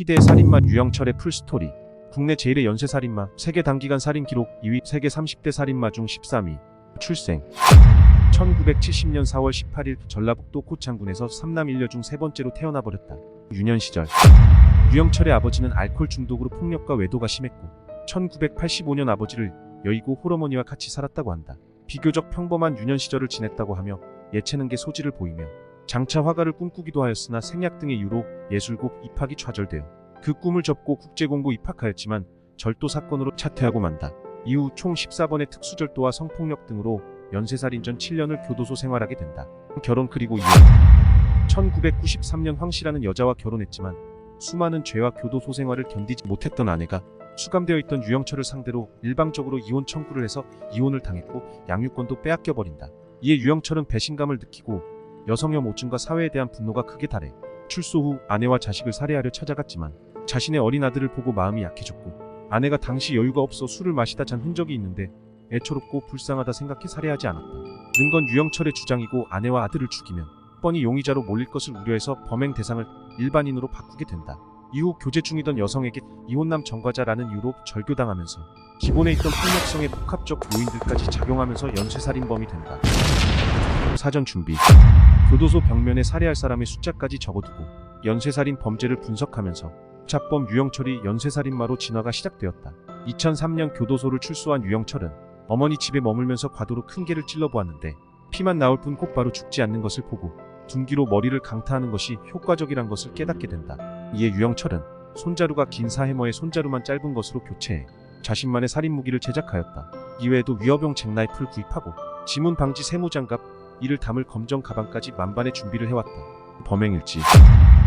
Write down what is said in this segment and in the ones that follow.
희대의 살인마 유영철의 풀스토리. 국내 제1의 연쇄살인마, 세계 단기간 살인 기록 2위, 세계 30대 살인마 중 13위. 출생 1970년 4월 18일 전라북도 고창군에서 3남 1녀 중 세 번째로 태어나 버렸다. 유년 시절 유영철의 아버지는 알코올 중독으로 폭력과 외도가 심했고 1985년 아버지를 여의고 홀어머니와 같이 살았다고 한다. 비교적 평범한 유년 시절을 지냈다고 하며 예체능계 소질을 보이며 장차 화가를 꿈꾸기도 하였으나 생약 등의 이유로 예술곡 입학이 좌절되어 그 꿈을 접고 국제공고 입학하였지만 절도 사건으로 차퇴하고 만다. 이후 총 14번의 특수절도와 성폭력 등으로 연쇄살인 전 7년을 교도소 생활하게 된다. 결혼 그리고 이혼 1993년 황씨라는 여자와 결혼했지만 수많은 죄와 교도소 생활을 견디지 못했던 아내가 수감되어 있던 유영철을 상대로 일방적으로 이혼 청구를 해서 이혼을 당했고 양육권도 빼앗겨버린다. 이에 유영철은 배신감을 느끼고 여성혐 오증과 사회에 대한 분노가 극에 달해 출소 후 아내와 자식을 살해하려 찾아갔지만 자신의 어린 아들을 보고 마음이 약해졌고 아내가 당시 여유가 없어 술을 마시다 잔 흔적이 있는데 애처롭고 불쌍하다 생각해 살해하지 않았다. 는 건 유영철의 주장이고 아내와 아들을 죽이면 뻔히 용의자로 몰릴 것을 우려해서 범행 대상을 일반인으로 바꾸게 된다. 이후 교제 중이던 여성에게 이혼남 전과자라는 이유로 절교당하면서 기본에 있던 폭력성의 복합적 요인들까지 작용하면서 연쇄살인범이 된다. 사전 준비 교도소 벽면에 살해할 사람의 숫자까지 적어두고 연쇄살인 범죄를 분석하면서 자범 유영철이 연쇄살인마로 진화가 시작되었다. 2003년 교도소를 출소한 유영철은 어머니 집에 머물면서 과도로 큰 개를 찔러보았는데 피만 나올 뿐 곧바로 죽지 않는 것을 보고 둔기로 머리를 강타하는 것이 효과적이란 것을 깨닫게 된다. 이에 유영철은 손자루가 긴 사해머의 손자루만 짧은 것으로 교체해 자신만의 살인 무기를 제작하였다. 이외에도 위협용 잭나이프를 구입하고 지문 방지 세무장갑, 이를 담을 검정 가방까지 만반의 준비를 해왔다. 범행일지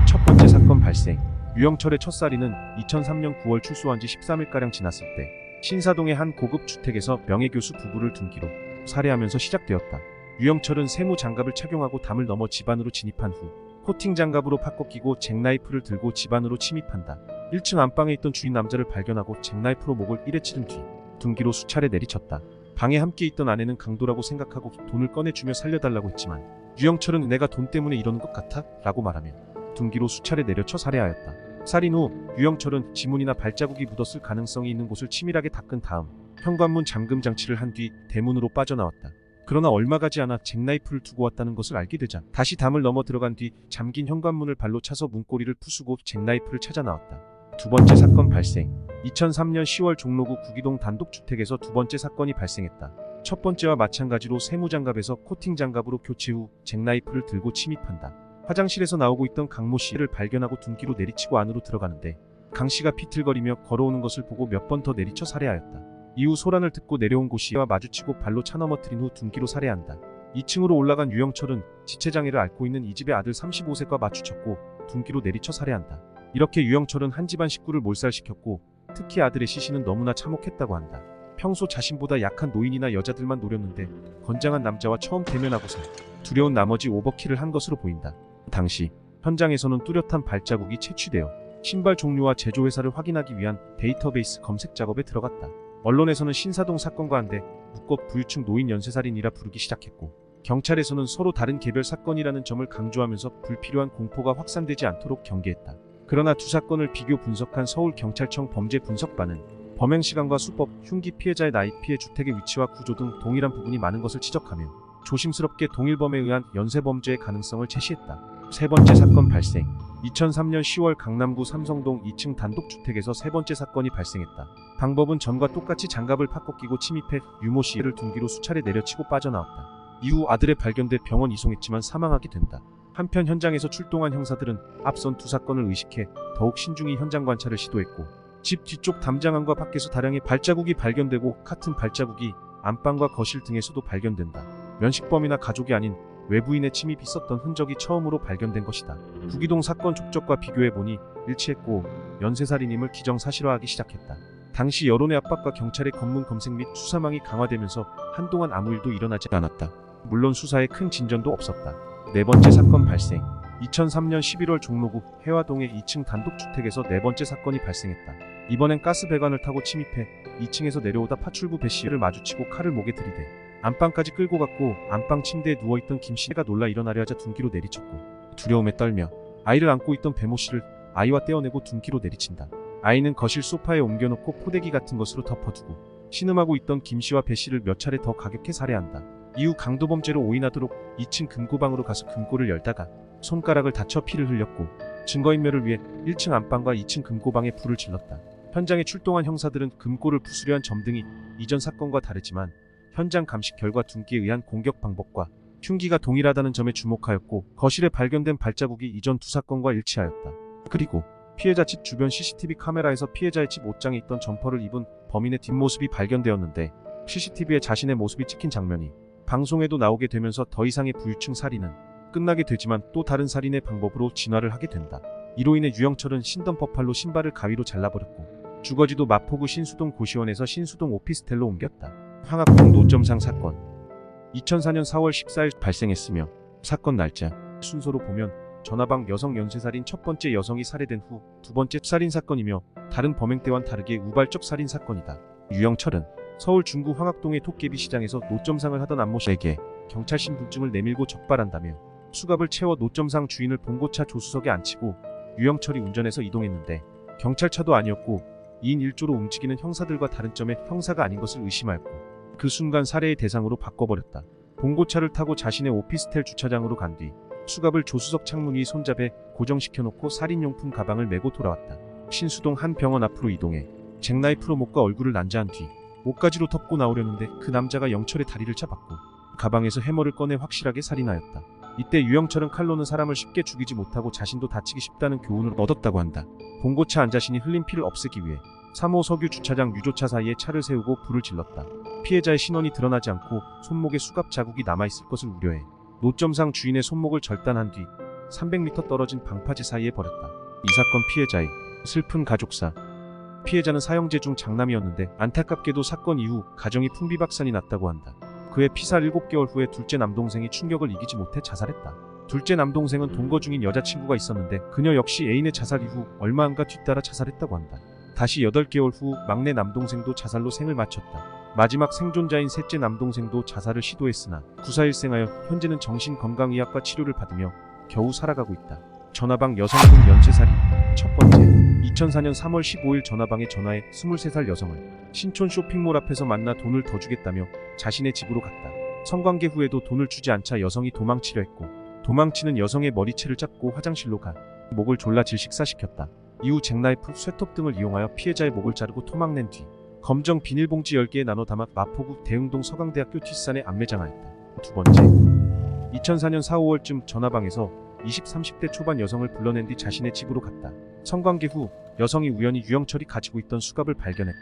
첫 번째 사건 발생 유영철의 첫 살인은 2003년 9월 출소한 지 13일가량 지났을 때 신사동의 한 고급 주택에서 명예교수 부부를 둔기로 살해하면서 시작되었다. 유영철은 세무장갑을 착용하고 담을 넘어 집 안으로 진입한 후 코팅 장갑으로 바꿔 끼고 잭나이프를 들고 집 안으로 침입한다. 1층 안방에 있던 주인 남자를 발견하고 잭나이프로 목을 일에 치른 뒤 둔기로 수차례 내리쳤다. 방에 함께 있던 아내는 강도라고 생각하고 돈을 꺼내주며 살려달라고 했지만 유영철은 내가 돈 때문에 이러는 것 같아? 라고 말하며 둔기로 수차례 내려쳐 살해하였다. 살인 후 유영철은 지문이나 발자국이 묻었을 가능성이 있는 곳을 치밀하게 닦은 다음 현관문 잠금 장치를 한 뒤 대문으로 빠져나왔다. 그러나 얼마 가지 않아 잭나이프를 두고 왔다는 것을 알게 되자 다시 담을 넘어 들어간 뒤 잠긴 현관문을 발로 차서 문고리를 부수고 잭나이프를 찾아 나왔다. 두 번째 사건 발생 2003년 10월 종로구 구기동 단독주택에서 두 번째 사건이 발생했다. 첫 번째와 마찬가지로 세무장갑에서 코팅 장갑으로 교체 후 잭나이프를 들고 침입한다. 화장실에서 나오고 있던 강모 씨를 발견하고 둔기로 내리치고 안으로 들어가는데 강 씨가 비틀거리며 걸어오는 것을 보고 몇 번 더 내리쳐 살해하였다. 이후 소란을 듣고 내려온 고 씨와 마주치고 발로 차넘어뜨린 후 둔기로 살해한다. 2층으로 올라간 유영철은 지체장애를 앓고 있는 이 집의 아들 35세과 마주쳤고 둔기로 내리쳐 살해한다. 이렇게 유영철은 한 집안 식구를 몰살시켰고 특히 아들의 시신은 너무나 참혹했다고 한다. 평소 자신보다 약한 노인이나 여자들만 노렸는데 건장한 남자와 처음 대면하고서 두려운 나머지 오버킬을 한 것으로 보인다. 당시 현장에서는 뚜렷한 발자국이 채취되어 신발 종류와 제조회사를 확인하기 위한 데이터베이스 검색 작업에 들어갔다. 언론에서는 신사동 사건과 한데 무법 부유층 노인 연쇄살인이라 부르기 시작했고 경찰에서는 서로 다른 개별 사건이라는 점을 강조하면서 불필요한 공포가 확산되지 않도록 경계했다. 그러나 두 사건을 비교 분석한 서울경찰청 범죄분석반은 범행 시간과 수법, 흉기 피해자의 나이, 피해 주택의 위치와 구조 등 동일한 부분이 많은 것을 지적하며 조심스럽게 동일범에 의한 연쇄범죄의 가능성을 제시했다. 세 번째 사건 발생 2003년 10월 강남구 삼성동 2층 단독주택에서 세 번째 사건이 발생했다. 방법은 전과 똑같이 장갑을 팍 끼고 침입해 유모 씨를 둔기로 수차례 내려치고 빠져나왔다. 이후 아들에 발견돼 병원 이송했지만 사망하게 된다. 한편 현장에서 출동한 형사들은 앞선 두 사건을 의식해 더욱 신중히 현장 관찰을 시도했고 집 뒤쪽 담장 안과 밖에서 다량의 발자국이 발견되고 같은 발자국이 안방과 거실 등에서도 발견된다. 면식범이나 가족이 아닌 외부인의 침입이 있었던 흔적이 처음으로 발견된 것이다. 구기동 사건 족적과 비교해보니 일치했고 연쇄살인임을 기정사실화하기 시작했다. 당시 여론의 압박과 경찰의 검문 검색 및 수사망이 강화되면서 한동안 아무 일도 일어나지 않았다. 물론 수사에 큰 진전도 없었다. 네 번째 사건 발생 2003년 11월 종로구 해화동의 2층 단독주택에서 네 번째 사건이 발생했다. 이번엔 가스 배관을 타고 침입해 2층에서 내려오다 파출부 배 씨를 마주치고 칼을 목에 들이대 안방까지 끌고 갔고 안방 침대에 누워있던 김 씨가 놀라 일어나려 하자 둔기로 내리쳤고 두려움에 떨며 아이를 안고 있던 배모 씨를 아이와 떼어내고 둔기로 내리친다. 아이는 거실 소파에 옮겨놓고 포대기 같은 것으로 덮어두고 신음하고 있던 김씨와 배씨를 몇 차례 더 가격해 살해한다. 이후 강도범죄로 오인하도록 2층 금고방으로 가서 금고를 열다가 손가락을 다쳐 피를 흘렸고 증거인멸을 위해 1층 안방과 2층 금고방에 불을 질렀다. 현장에 출동한 형사들은 금고를 부수려 한 점 등이 이전 사건과 다르지만 현장 감식 결과 둔기에 의한 공격 방법과 흉기가 동일하다는 점에 주목하였고 거실에 발견된 발자국이 이전 두 사건과 일치하였다. 그리고 피해자 집 주변 CCTV 카메라에서 피해자의 집 옷장에 있던 점퍼를 입은 범인의 뒷모습이 발견되었는데 CCTV에 자신의 모습이 찍힌 장면이 방송에도 나오게 되면서 더 이상의 부유층 살인은 끝나게 되지만 또 다른 살인의 방법으로 진화를 하게 된다. 이로 인해 유영철은 신던퍼팔로 신발을 가위로 잘라버렸고 주거지도 마포구 신수동 고시원에서 신수동 오피스텔로 옮겼다. 황학동 노점상 사건 2004년 4월 14일 발생했으며 사건 날짜 순서로 보면 전화방 여성 연쇄살인 첫 번째 여성이 살해된 후 두 번째 살인 사건이며 다른 범행 때와는 다르게 우발적 살인 사건이다. 유영철은 서울 중구 황학동의 토끼비 시장에서 노점상을 하던 안모 씨에게 경찰 신분증을 내밀고 적발한다며 수갑을 채워 노점상 주인을 봉고차 조수석에 앉히고 유영철이 운전해서 이동했는데 경찰차도 아니었고 2인 1조로 움직이는 형사들과 다른 점에 형사가 아닌 것을 의심하였고 그 순간 살해의 대상으로 바꿔버렸다. 봉고차를 타고 자신의 오피스텔 주차장으로 간 뒤 수갑을 조수석 창문 위 손잡이에 고정시켜놓고 살인용품 가방을 메고 돌아왔다. 신수동 한 병원 앞으로 이동해 잭나이프로 목과 얼굴을 난자한 뒤 목가지로 덮고 나오려는데 그 남자가 영철의 다리를 잡았고 가방에서 해머를 꺼내 확실하게 살인하였다. 이때 유영철은 칼로는 사람을 쉽게 죽이지 못하고 자신도 다치기 쉽다는 교훈을 얻었다고 한다. 봉고차 안 자신이 흘린 피를 없애기 위해 3호 석유 주차장 유조차 사이에 차를 세우고 불을 질렀다. 피해자의 신원이 드러나지 않고 손목에 수갑 자국이 남아있을 것을 우려해 노점상 주인의 손목을 절단한 뒤 300m 떨어진 방파제 사이에 버렸다. 이 사건 피해자의 슬픈 가족사. 피해자는 사형제 중 장남이었는데 안타깝게도 사건 이후 가정이 풍비박산이 났다고 한다. 그의 피살 7개월 후에 둘째 남동생이 충격을 이기지 못해 자살했다. 둘째 남동생은 동거 중인 여자친구가 있었는데 그녀 역시 애인의 자살 이후 얼마 안가 뒤따라 자살했다고 한다. 다시 8개월 후 막내 남동생도 자살로 생을 마쳤다. 마지막 생존자인 셋째 남동생도 자살을 시도했으나 구사일생하여 현재는 정신건강의학과 치료를 받으며 겨우 살아가고 있다. 전화방 여성분 연쇄살인 첫 번째 2004년 3월 15일 전화방에 전화해 23살 여성을 신촌 쇼핑몰 앞에서 만나 돈을 더 주겠다며 자신의 집으로 갔다. 성관계 후에도 돈을 주지 않자 여성이 도망치려 했고 도망치는 여성의 머리채를 잡고 화장실로 가 목을 졸라 질식사시켰다. 이후 잭나이프, 쇠톱 등을 이용하여 피해자의 목을 자르고 토막낸 뒤 검정 비닐봉지 10개에 나눠 담아 마포구 대흥동 서강대학교 뒷산에 안매장하였다. 두 번째 2004년 4, 5월쯤 전화방에서 20, 30대 초반 여성을 불러낸 뒤 자신의 집으로 갔다. 성관계 후 여성이 우연히 유영철이 가지고 있던 수갑을 발견했고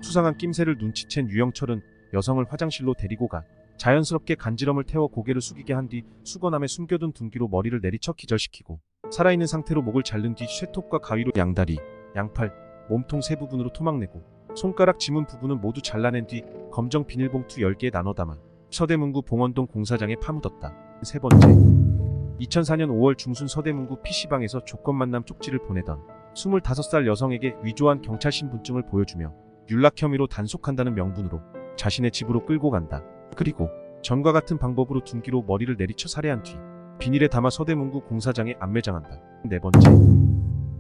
수상한 낌새를 눈치챈 유영철은 여성을 화장실로 데리고 가 자연스럽게 간지럼을 태워 고개를 숙이게 한 뒤 수건함에 숨겨둔 둔기로 머리를 내리쳐 기절시키고 살아있는 상태로 목을 자른 뒤 쇠톱과 가위로 양다리, 양팔, 몸통 세 부분으로 토막내고 손가락 지문 부분은 모두 잘라낸 뒤 검정 비닐봉투 10개에 나눠 담아 서대문구 봉원동 공사장에 파묻었다. 세 번째 2004년 5월 중순 서대문구 PC방에서 조건만남 쪽지를 보내던 25살 여성에게 위조한 경찰 신분증을 보여주며 윤락 혐의로 단속한다는 명분으로 자신의 집으로 끌고 간다. 그리고 전과 같은 방법으로 둔기로 머리를 내리쳐 살해한 뒤 비닐에 담아 서대문구 공사장에 안매장한다. 네 번째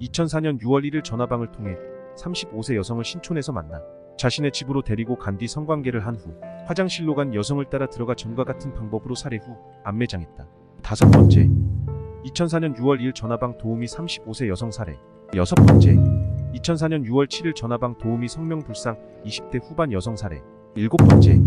2004년 6월 1일 전화방을 통해 35세 여성을 신촌에서 만나 자신의 집으로 데리고 간 뒤 성관계를 한 후 화장실로 간 여성을 따라 들어가 전과 같은 방법으로 살해 후 안매장했다. 다섯 번째 2004년 6월 2일 전화방 도우미 35세 여성 살해. 여섯 번째 2004년 6월 7일 전화방 도우미 성명불상 20대 후반 여성 살해. 일곱 번째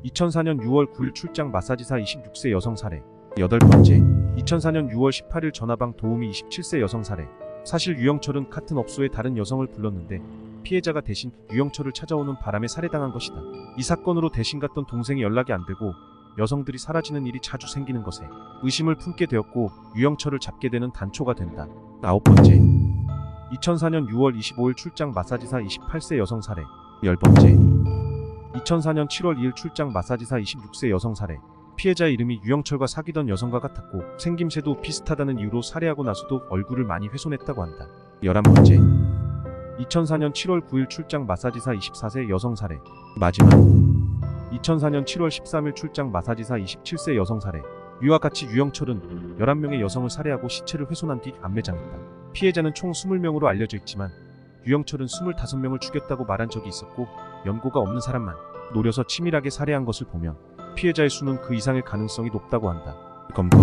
2004년 6월 9일 출장 마사지사 26세 여성 살해. 여덟 번째 2004년 6월 18일 전화방 도우미 27세 여성 살해. 사실 유영철은 같은 업소의 다른 여성을 불렀는데 피해자가 대신 유영철을 찾아오는 바람에 살해당한 것이다. 이 사건으로 대신 갔던 동생이 연락이 안 되고 여성들이 사라지는 일이 자주 생기는 것에 의심을 품게 되었고 유영철을 잡게 되는 단초가 된다. 아홉 번째 2004년 6월 25일 출장 마사지사 28세 여성 살해. 열 번째 2004년 7월 2일 출장 마사지사 26세 여성 살해. 피해자의 이름이 유영철과 사귀던 여성과 같았고 생김새도 비슷하다는 이유로 살해하고 나서도 얼굴을 많이 훼손했다고 한다. 11번째 2004년 7월 9일 출장 마사지사 24세 여성 살해. 마지막 2004년 7월 13일 출장 마사지사 27세 여성 살해. 이와 같이 유영철은 11명의 여성을 살해하고 시체를 훼손한 뒤 안매장했다. 피해자는 총 20명으로 알려져 있지만 유영철은 25명을 죽였다고 말한 적이 있었고 연고가 없는 사람만 노려서 치밀하게 살해한 것을 보면 피해자의 수는 그 이상일 가능성이 높다고 한다. 검거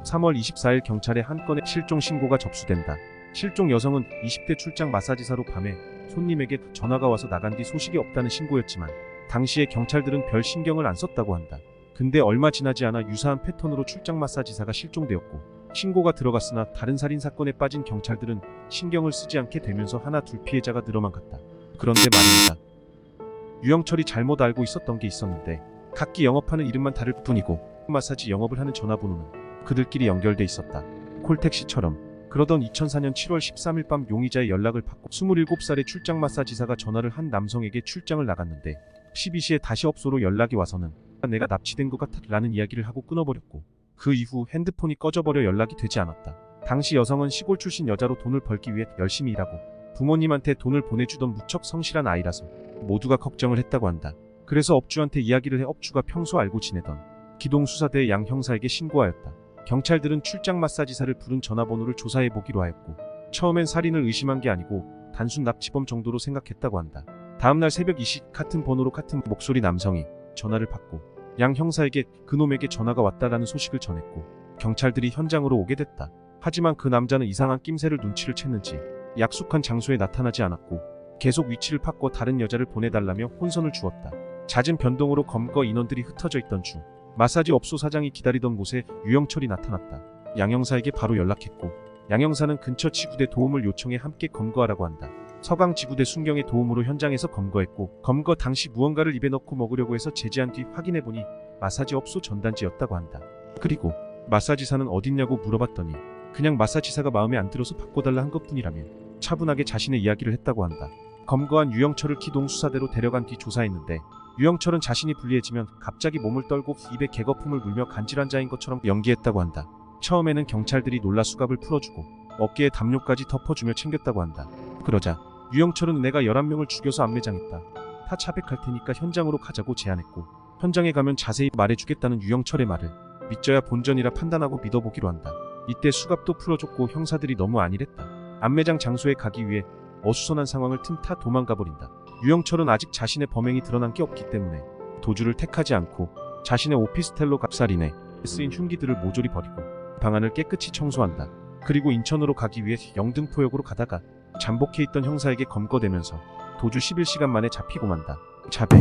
3월 24일 경찰에 한 건의 실종 신고가 접수된다. 실종 여성은 20대 출장 마사지사로 밤에 손님에게 전화가 와서 나간 뒤 소식이 없다는 신고였지만 당시에 경찰들은 별 신경을 안 썼다고 한다. 근데 얼마 지나지 않아 유사한 패턴으로 출장 마사지사가 실종되었고 신고가 들어갔으나 다른 살인사건에 빠진 경찰들은 신경을 쓰지 않게 되면서 하나 둘 피해자가 늘어만 갔다. 그런데 말입니다. 유영철이 잘못 알고 있었던 게 있었는데 각기 영업하는 이름만 다를 뿐이고 마사지 영업을 하는 전화번호는 그들끼리 연결돼 있었다. 콜택시처럼. 그러던 2004년 7월 13일 밤 용의자의 연락을 받고 27살의 출장 마사지사가 전화를 한 남성에게 출장을 나갔는데 12시에 다시 업소로 연락이 와서는 내가 납치된 것 같아 라는 이야기를 하고 끊어버렸고 그 이후 핸드폰이 꺼져버려 연락이 되지 않았다. 당시 여성은 시골 출신 여자로 돈을 벌기 위해 열심히 일하고 부모님한테 돈을 보내주던 무척 성실한 아이라서 모두가 걱정을 했다고 한다. 그래서 업주한테 이야기를 해 업주가 평소 알고 지내던 기동수사대 양 형사에게 신고하였다. 경찰들은 출장 마사지사를 부른 전화번호를 조사해보기로 하였고 처음엔 살인을 의심한 게 아니고 단순 납치범 정도로 생각했다고 한다. 다음날 새벽 2시 같은 번호로 같은 목소리 남성이 전화를 받고 양 형사에게 그놈에게 전화가 왔다라는 소식을 전했고 경찰들이 현장으로 오게 됐다. 하지만 그 남자는 이상한 낌새를 눈치를 챘는지 약속한 장소에 나타나지 않았고 계속 위치를 바꿔 다른 여자를 보내달라며 혼선을 주었다. 잦은 변동으로 검거 인원들이 흩어져 있던 중 마사지 업소 사장이 기다리던 곳에 유영철이 나타났다. 양 형사에게 바로 연락했고 양 형사는 근처 지구대 도움을 요청해 함께 검거하라고 한다. 서강 지구대 순경의 도움으로 현장에서 검거했고 검거 당시 무언가를 입에 넣고 먹으려고 해서 제지한 뒤 확인해보니 마사지 업소 전단지였다고 한다. 그리고 마사지사는 어딨냐고 물어봤더니 그냥 마사지사가 마음에 안 들어서 바꿔달라 한 것뿐이라며 차분하게 자신의 이야기를 했다고 한다. 검거한 유영철을 기동수사대로 데려간 뒤 조사했는데 유영철은 자신이 불리해지면 갑자기 몸을 떨고 입에 개거품을 물며 간질환 자인 것처럼 연기했다고 한다. 처음에는 경찰들이 놀라 수갑을 풀어주고 어깨에 담요까지 덮어주며 챙겼다고 한다. 그러자 유영철은 내가 11명을 죽여서 안매장했다. 다 차백할 테니까 현장으로 가자고 제안했고 현장에 가면 자세히 말해주겠다는 유영철의 말을 믿져야 본전이라 판단하고 믿어보기로 한다. 이때 수갑도 풀어줬고 형사들이 너무 안일했다. 안매장 장소에 가기 위해 어수선한 상황을 틈타 도망가버린다. 유영철은 아직 자신의 범행이 드러난 게 없기 때문에 도주를 택하지 않고 자신의 오피스텔로 갑살인에 쓰인 흉기들을 모조리 버리고 방안을 깨끗이 청소한다. 그리고 인천으로 가기 위해 영등포역으로 가다가 잠복해 있던 형사에게 검거되면서 도주 11시간 만에 잡히고 만다. 자배.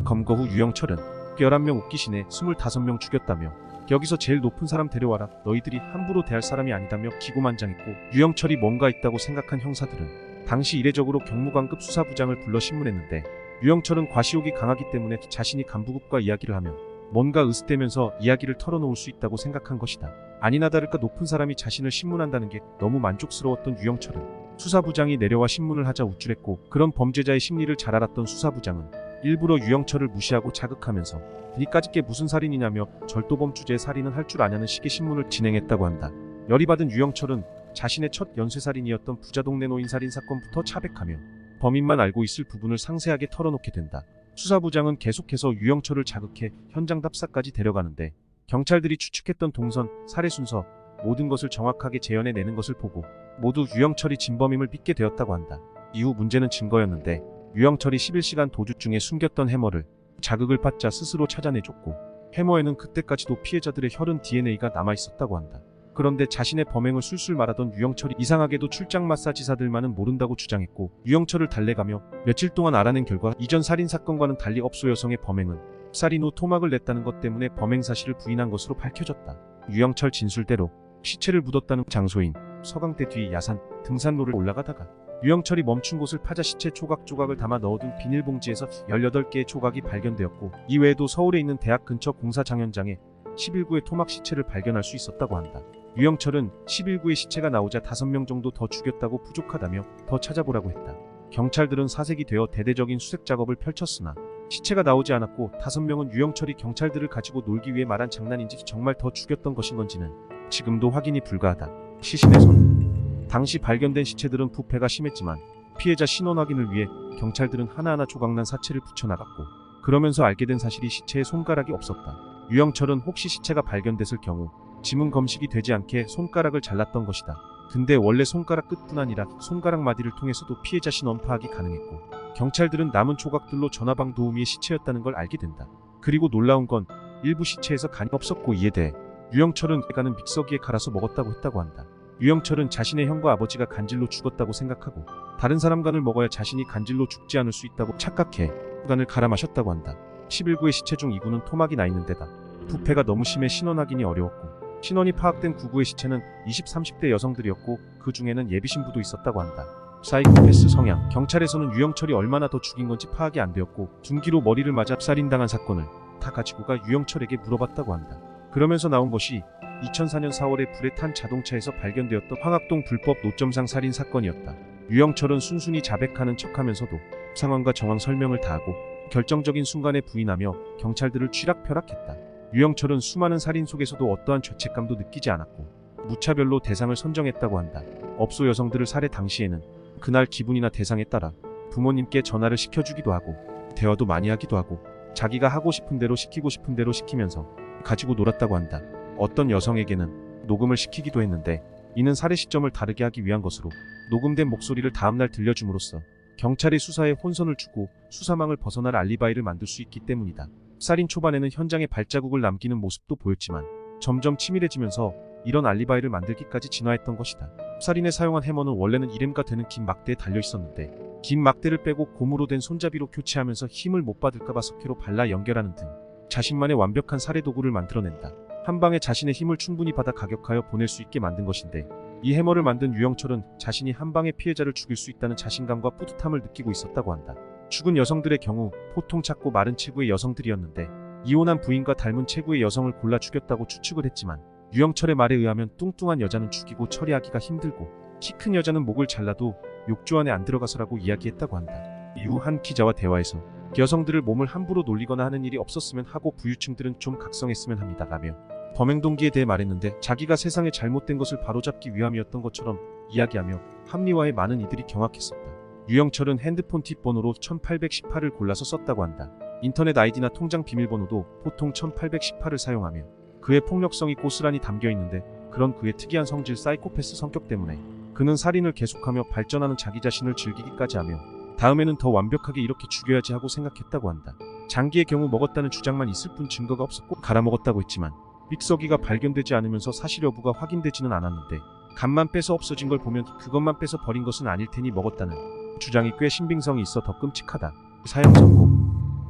검거 후 유영철은 11명 웃기시네 25명 죽였다며 여기서 제일 높은 사람 데려와라 너희들이 함부로 대할 사람이 아니다며 기고만장했고 유영철이 뭔가 있다고 생각한 형사들은 당시 이례적으로 경무관급 수사부장을 불러 신문했는데 유영철은 과시욕이 강하기 때문에 자신이 간부급과 이야기를 하면 뭔가 으스대면서 이야기를 털어놓을 수 있다고 생각한 것이다. 아니나 다를까 높은 사람이 자신을 신문한다는 게 너무 만족스러웠던 유영철은 수사부장이 내려와 신문을 하자 우쭐했고 그런 범죄자의 심리를 잘 알았던 수사부장은 일부러 유영철을 무시하고 자극하면서 니까짓 게 무슨 살인이냐며 절도범 주제의 살인은 할 줄 아냐는 식의 신문을 진행했다고 한다. 열이 받은 유영철은 자신의 첫 연쇄살인이었던 부자 동네 노인 살인 사건부터 차백하며 범인만 알고 있을 부분을 상세하게 털어놓게 된다. 수사부장은 계속해서 유영철을 자극해 현장 답사까지 데려가는데 경찰들이 추측했던 동선, 살해 순서, 모든 것을 정확하게 재현해내는 것을 보고 모두 유영철이 진범임을 믿게 되었다고 한다. 이후 문제는 증거였는데 유영철이 11시간 도주 중에 숨겼던 해머를 자극을 받자 스스로 찾아내줬고 해머에는 그때까지도 피해자들의 혈흔 DNA가 남아있었다고 한다. 그런데 자신의 범행을 술술 말하던 유영철이 이상하게도 출장 마사지사들만은 모른다고 주장했고 유영철을 달래가며 며칠 동안 알아낸 결과 이전 살인사건과는 달리 업소 여성의 범행은 살인 후 토막을 냈다는 것 때문에 범행 사실을 부인한 것으로 밝혀졌다. 유영철 진술대로 시체를 묻었다는 장소인 서강대 뒤 야산 등산로를 올라가다가 유영철이 멈춘 곳을 파자 시체 조각조각을 담아 넣어둔 비닐봉지에서 18개의 조각이 발견되었고 이외에도 서울에 있는 대학 근처 공사장현장에 11구의 토막 시체를 발견할 수 있었다고 한다. 유영철은 11구의 시체가 나오자 5명 정도 더 죽였다고 부족하다며 더 찾아보라고 했다. 경찰들은 사색이 되어 대대적인 수색 작업을 펼쳤으나 시체가 나오지 않았고 5명은 유영철이 경찰들을 가지고 놀기 위해 말한 장난인지 정말 더 죽였던 것인 건지는 지금도 확인이 불가하다. 시신의 손. 당시 발견된 시체들은 부패가 심했지만 피해자 신원 확인을 위해 경찰들은 하나하나 조각난 사체를 붙여나갔고 그러면서 알게 된 사실이 시체에 손가락이 없었다. 유영철은 혹시 시체가 발견됐을 경우 지문 검식이 되지 않게 손가락을 잘랐던 것이다. 근데 원래 손가락 끝뿐 아니라 손가락 마디를 통해서도 피해자 신원 파악이 가능했고 경찰들은 남은 조각들로 전화방 도우미의 시체였다는 걸 알게 된다. 그리고 놀라운 건 일부 시체에서 간이 없었고 이에 대해 유영철은 간은 믹서기에 갈아서 먹었다고 했다고 한다. 유영철은 자신의 형과 아버지가 간질로 죽었다고 생각하고 다른 사람 간을 먹어야 자신이 간질로 죽지 않을 수 있다고 착각해 간을 갈아 마셨다고 한다. 11구의 시체 중 2구는 토막이 나 있는 데다 부패가 너무 심해 신원 확인이 어려웠고 신원이 파악된 9구의 시체는 20, 30대 여성들이었고 그 중에는 예비신부도 있었다고 한다. 사이코패스 성향. 경찰에서는 유영철이 얼마나 더 죽인 건지 파악이 안 되었고 둔기로 머리를 맞아 살인당한 사건을 다 가지고 가 유영철에게 물어봤다고 한다. 그러면서 나온 것이 2004년 4월에 불에 탄 자동차에서 발견되었던 황학동 불법 노점상 살인 사건이었다. 유영철은 순순히 자백하는 척하면서도 상황과 정황 설명을 다하고 결정적인 순간에 부인하며 경찰들을 쥐락펴락했다. 유영철은 수많은 살인 속에서도 어떠한 죄책감도 느끼지 않았고 무차별로 대상을 선정했다고 한다. 업소 여성들을 살해 당시에는 그날 기분이나 대상에 따라 부모님께 전화를 시켜주기도 하고 대화도 많이 하기도 하고 자기가 하고 싶은 대로 시키고 싶은 대로 시키면서 가지고 놀았다고 한다. 어떤 여성에게는 녹음을 시키기도 했는데 이는 살해 시점을 다르게 하기 위한 것으로 녹음된 목소리를 다음날 들려줌으로써 경찰의 수사에 혼선을 주고 수사망을 벗어날 알리바이를 만들 수 있기 때문이다. 살인 초반에는 현장에 발자국을 남기는 모습도 보였지만 점점 치밀해지면서 이런 알리바이를 만들기까지 진화했던 것이다. 살인에 사용한 해머는 원래는 이렘과 되는 긴 막대에 달려 있었는데 긴 막대를 빼고 고무로 된 손잡이로 교체하면서 힘을 못 받을까봐 석회로 발라 연결하는 등 자신만의 완벽한 살해 도구를 만들어낸다. 한 방에 자신의 힘을 충분히 받아 가격하여 보낼 수 있게 만든 것인데 이 해머를 만든 유영철은 자신이 한 방에 피해자를 죽일 수 있다는 자신감과 뿌듯함을 느끼고 있었다고 한다. 죽은 여성들의 경우 보통 작고 마른 체구의 여성들이었는데 이혼한 부인과 닮은 체구의 여성을 골라 죽였다고 추측을 했지만 유영철의 말에 의하면 뚱뚱한 여자는 죽이고 처리하기가 힘들고 키 큰 여자는 목을 잘라도 욕조 안에 안 들어가서라고 이야기했다고 한다. 이후 한 기자와 대화에서 여성들을 몸을 함부로 놀리거나 하는 일이 없었으면 하고 부유층들은 좀 각성했으면 합니다라며 범행 동기에 대해 말했는데 자기가 세상에 잘못된 것을 바로잡기 위함이었던 것처럼 이야기하며 합리화에 많은 이들이 경악했었다. 유영철은 핸드폰 뒷번호로 1818을 골라서 썼다고 한다. 인터넷 아이디나 통장 비밀번호도 보통 1818을 사용하며 그의 폭력성이 고스란히 담겨 있는데 그런 그의 특이한 성질 사이코패스 성격 때문에 그는 살인을 계속하며 발전하는 자기 자신을 즐기기까지 하며 다음에는 더 완벽하게 이렇게 죽여야지 하고 생각했다고 한다. 장기의 경우 먹었다는 주장만 있을 뿐 증거가 없었고 갈아먹었다고 했지만 믹서기가 발견되지 않으면서 사실 여부가 확인되지는 않았는데 간만 빼서 없어진 걸 보면 그것만 빼서 버린 것은 아닐 테니 먹었다는 주장이 꽤 신빙성이 있어 더 끔찍하다. 사형 선고.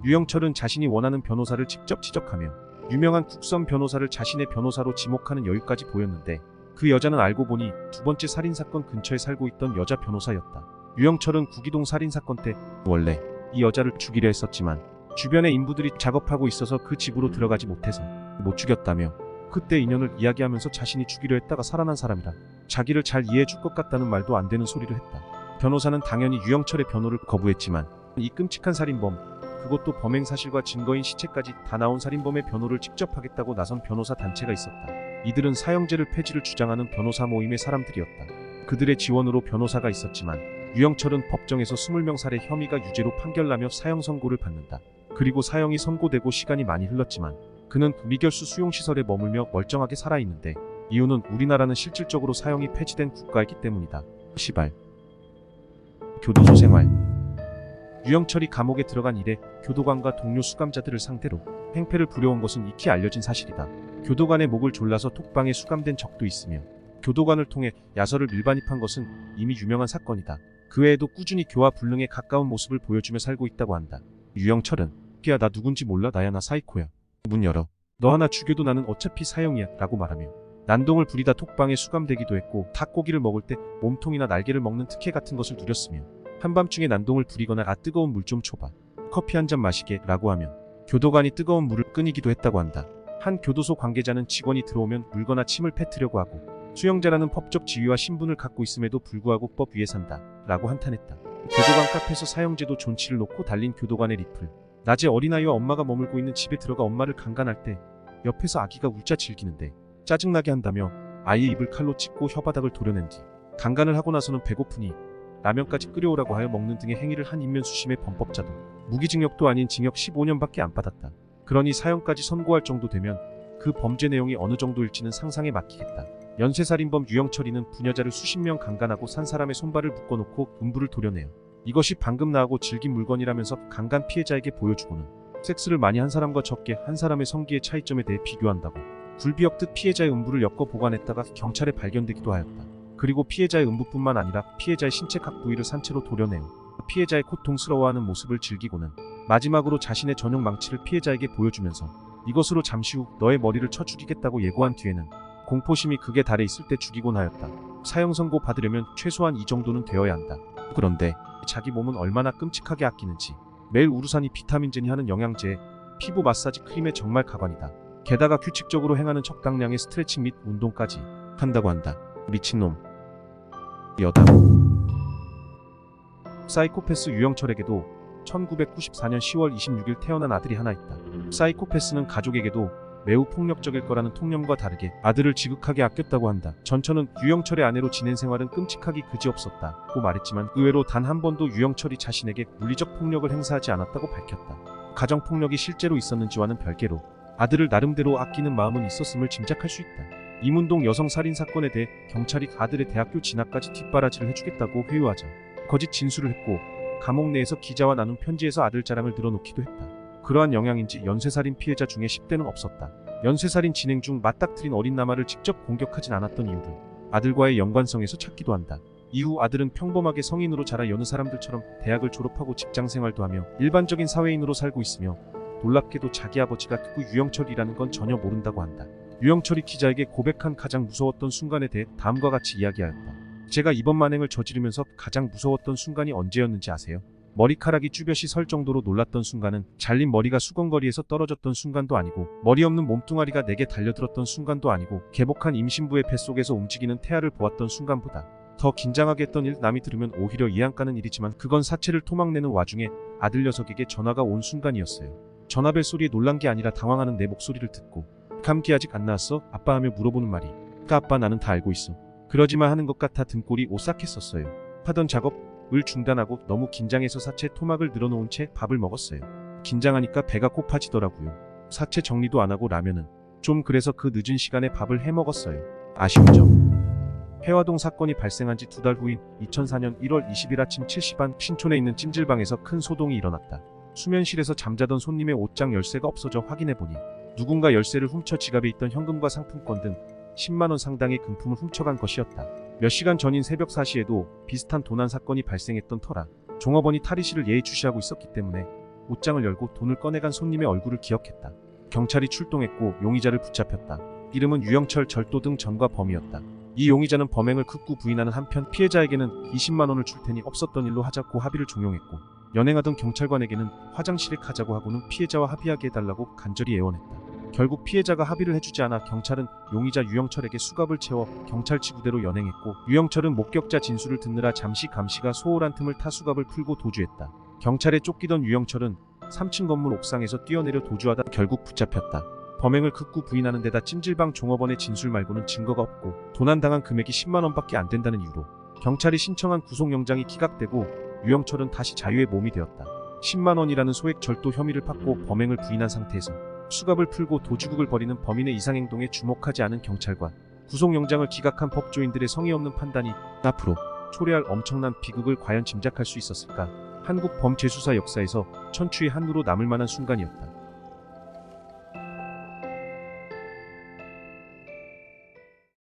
유영철은 자신이 원하는 변호사를 직접 지적하며 유명한 국선 변호사를 자신의 변호사로 지목하는 여유까지 보였는데 그 여자는 알고 보니 두 번째 살인사건 근처에 살고 있던 여자 변호사였다. 유영철은 구기동 살인사건 때 원래 이 여자를 죽이려 했었지만 주변의 인부들이 작업하고 있어서 그 집으로 들어가지 못해서 못 죽였다며 그때 인연을 이야기하면서 자신이 죽이려 했다가 살아난 사람이라 자기를 잘 이해해 줄 것 같다는 말도 안 되는 소리를 했다. 변호사는 당연히 유영철의 변호를 거부했지만 이 끔찍한 살인범, 그것도 범행 사실과 증거인 시체까지 다 나온 살인범의 변호를 직접 하겠다고 나선 변호사 단체가 있었다. 이들은 사형제를 폐지를 주장하는 변호사 모임의 사람들이었다. 그들의 지원으로 변호사가 있었지만 유영철은 법정에서 20명 살해 혐의가 유죄로 판결나며 사형 선고를 받는다. 그리고 사형이 선고되고 시간이 많이 흘렀지만 그는 미결수 수용시설에 머물며 멀쩡하게 살아있는데 이유는 우리나라는 실질적으로 사형이 폐지된 국가이기 때문이다. 시발. 교도소 생활. 유영철이 감옥에 들어간 이래 교도관과 동료 수감자들을 상대로 행패를 부려온 것은 익히 알려진 사실이다. 교도관의 목을 졸라서 톡방에 수감된 적도 있으며 교도관을 통해 야설을 밀반입한 것은 이미 유명한 사건이다. 그 외에도 꾸준히 교화 불능에 가까운 모습을 보여주며 살고 있다고 한다. 유영철은 야 나 누군지 몰라 나야 나 사이코야. 문 열어. 너 하나 죽여도 나는 어차피 사형이야 라고 말하며 난동을 부리다 톡방에 수감되기도 했고 닭고기를 먹을 때 몸통이나 날개를 먹는 특혜 같은 것을 누렸으며 한밤중에 난동을 부리거나 뜨거운 물 좀 줘봐. 커피 한 잔 마시게 라고 하면 교도관이 뜨거운 물을 끓이기도 했다고 한다. 한 교도소 관계자는 직원이 들어오면 물거나 침을 뱉으려고 하고 수용자라는 법적 지위와 신분을 갖고 있음에도 불구하고 법 위에 산다 라고 한탄했다. 교도관 카페에서 사형제도 존치를 놓고 달린 교도관의 리플. 낮에 어린아이와 엄마가 머물고 있는 집에 들어가 엄마를 강간할 때 옆에서 아기가 울자 즐기는데 짜증나게 한다며 아이의 입을 칼로 찢고 혓바닥을 도려낸 뒤 강간을 하고 나서는 배고프니 라면까지 끓여오라고 하여 먹는 등의 행위를 한 인면수심의 범법자도 무기징역도 아닌 징역 15년밖에 안 받았다. 그러니 사형까지 선고할 정도 되면 그 범죄 내용이 어느 정도일지는 상상에 맡기겠다. 연쇄살인범 유영철이는 부녀자를 수십 명 강간하고 산 사람의 손발을 묶어놓고 음부를 도려내요. 이것이 방금 나하고 즐긴 물건이라면서 강간 피해자에게 보여주고는 섹스를 많이 한 사람과 적게 한 사람의 성기의 차이점에 대해 비교한다고 굴비역듯 피해자의 음부를 엮어 보관했다가 경찰에 발견되기도 하였다. 그리고 피해자의 음부뿐만 아니라 피해자의 신체 각 부위를 산채로 도려내어 피해자의 고통스러워하는 모습을 즐기고는 마지막으로 자신의 전용 망치를 피해자에게 보여주면서 이것으로 잠시 후 너의 머리를 쳐 죽이겠다고 예고한 뒤에는 공포심이 극에 달해 있을 때 죽이곤 하였다. 사형 선고 받으려면 최소한 이 정도는 되어야 한다. 그런데 자기 몸은 얼마나 끔찍하게 아끼는지 매일 우루산이 비타민제니 하는 영양제에 피부 마사지 크림에 정말 가관이다. 게다가 규칙적으로 행하는 적당량의 스트레칭 및 운동까지 한다고 한다. 미친놈. 여담. 사이코패스 유영철에게도 1994년 10월 26일 태어난 아들이 하나 있다. 사이코패스는 가족에게도 매우 폭력적일 거라는 통념과 다르게 아들을 지극하게 아꼈다고 한다. 전처는 유영철의 아내로 지낸 생활은 끔찍하기 그지없었다고 말했지만 의외로 단 한 번도 유영철이 자신에게 물리적 폭력을 행사하지 않았다고 밝혔다. 가정폭력이 실제로 있었는지와는 별개로 아들을 나름대로 아끼는 마음은 있었음을 짐작할 수 있다. 이문동 여성살인 사건에 대해 경찰이 아들의 대학교 진학까지 뒷바라지를 해주겠다고 회유하자 거짓 진술을 했고 감옥 내에서 기자와 나눈 편지에서 아들 자랑을 늘어놓기도 했다. 그러한 영향인지 연쇄살인 피해자 중에 10대는 없었다. 연쇄살인 진행 중 맞닥뜨린 어린 남아를 직접 공격하진 않았던 이유를 아들과의 연관성에서 찾기도 한다. 이후 아들은 평범하게 성인으로 자라 여느 사람들처럼 대학을 졸업하고 직장생활도 하며 일반적인 사회인으로 살고 있으며 놀랍게도 자기 아버지가 그 유영철이라는 건 전혀 모른다고 한다. 유영철이 기자에게 고백한 가장 무서웠던 순간에 대해 다음과 같이 이야기하였다. 제가 이번 만행을 저지르면서 가장 무서웠던 순간이 언제였는지 아세요? 머리카락이 쭈뼛이 설 정도로 놀랐던 순간은 잘린 머리가 수건거리에서 떨어졌던 순간도 아니고 머리 없는 몸뚱아리가 내게 달려들었던 순간도 아니고 개복한 임신부의 뱃속에서 움직이는 태아를 보았던 순간보다 더 긴장하게 했던 일. 남이 들으면 오히려 이해안가는 일이지만 그건 사체를 토막내는 와중에 아들 녀석에게 전화가 온 순간이었어요. 전화벨 소리에 놀란 게 아니라 당황하는 내 목소리를 듣고 감기 아직 안 나왔어? 아빠 하며 물어보는 말이 아빠 나는 다 알고 있어. 그러지마 하는 것 같아 등골이 오싹했었어요. 하던 작업을 중단하고 너무 긴장해서 사체 토막을 늘어놓은 채 밥을 먹었어요. 긴장하니까 배가 고파지더라고요. 사체 정리도 안 하고 라면은 좀 그래서 그 늦은 시간에 밥을 해 먹었어요. 아쉬운 점. 해화동 사건이 발생한 지 2달 후인 2004년 1월 20일 아침 7시 반 신촌에 있는 찜질방에서 큰 소동이 일어났다. 수면실에서 잠자던 손님의 옷장 열쇠가 없어져 확인해보니 누군가 열쇠를 훔쳐 지갑에 있던 현금과 상품권 등 10만원 상당의 금품을 훔쳐간 것이었다. 몇 시간 전인 새벽 4시에도 비슷한 도난 사건이 발생했던 터라 종업원이 탈의실을 예의주시하고 있었기 때문에 옷장을 열고 돈을 꺼내간 손님의 얼굴을 기억했다. 경찰이 출동했고 용의자를 붙잡혔다. 이름은 유영철 절도등 전과 범이었다. 이 용의자는 범행을 극구 부인하는 한편 피해자에게는 20만원을 줄 테니 없었던 일로 하자고 합의를 종용했고 연행하던 경찰관에게는 화장실에 가자고 하고는 피해자와 합의하게 해달라고 간절히 애원했다. 결국 피해자가 합의를 해주지 않아 경찰은 용의자 유영철에게 수갑을 채워 경찰치 부대로 연행했고 유영철은 목격자 진술을 듣느라 잠시 감시가 소홀한 틈을 타 수갑을 풀고 도주했다. 경찰에 쫓기던 유영철은 3층 건물 옥상에서 뛰어내려 도주하다 결국 붙잡혔다. 범행을 극구 부인하는 데다 찜질방 종업원의 진술 말고는 증거가 없고 도난당한 금액이 10만원밖에 안 된다는 이유로 경찰이 신청한 구속영장이 기각되고 유영철은 다시 자유의 몸이 되었다. 10만원이라는 소액 절도 혐의를 받고 범행을 부인한 상태에서 수갑을 풀고 도주극을 벌이는 범인의 이상행동에 주목하지 않은 경찰관, 구속영장을 기각한 법조인들의 성의 없는 판단이 앞으로 초래할 엄청난 비극을 과연 짐작할 수 있었을까? 한국 범죄수사 역사에서 천추의 한으로 남을 만한 순간이었다.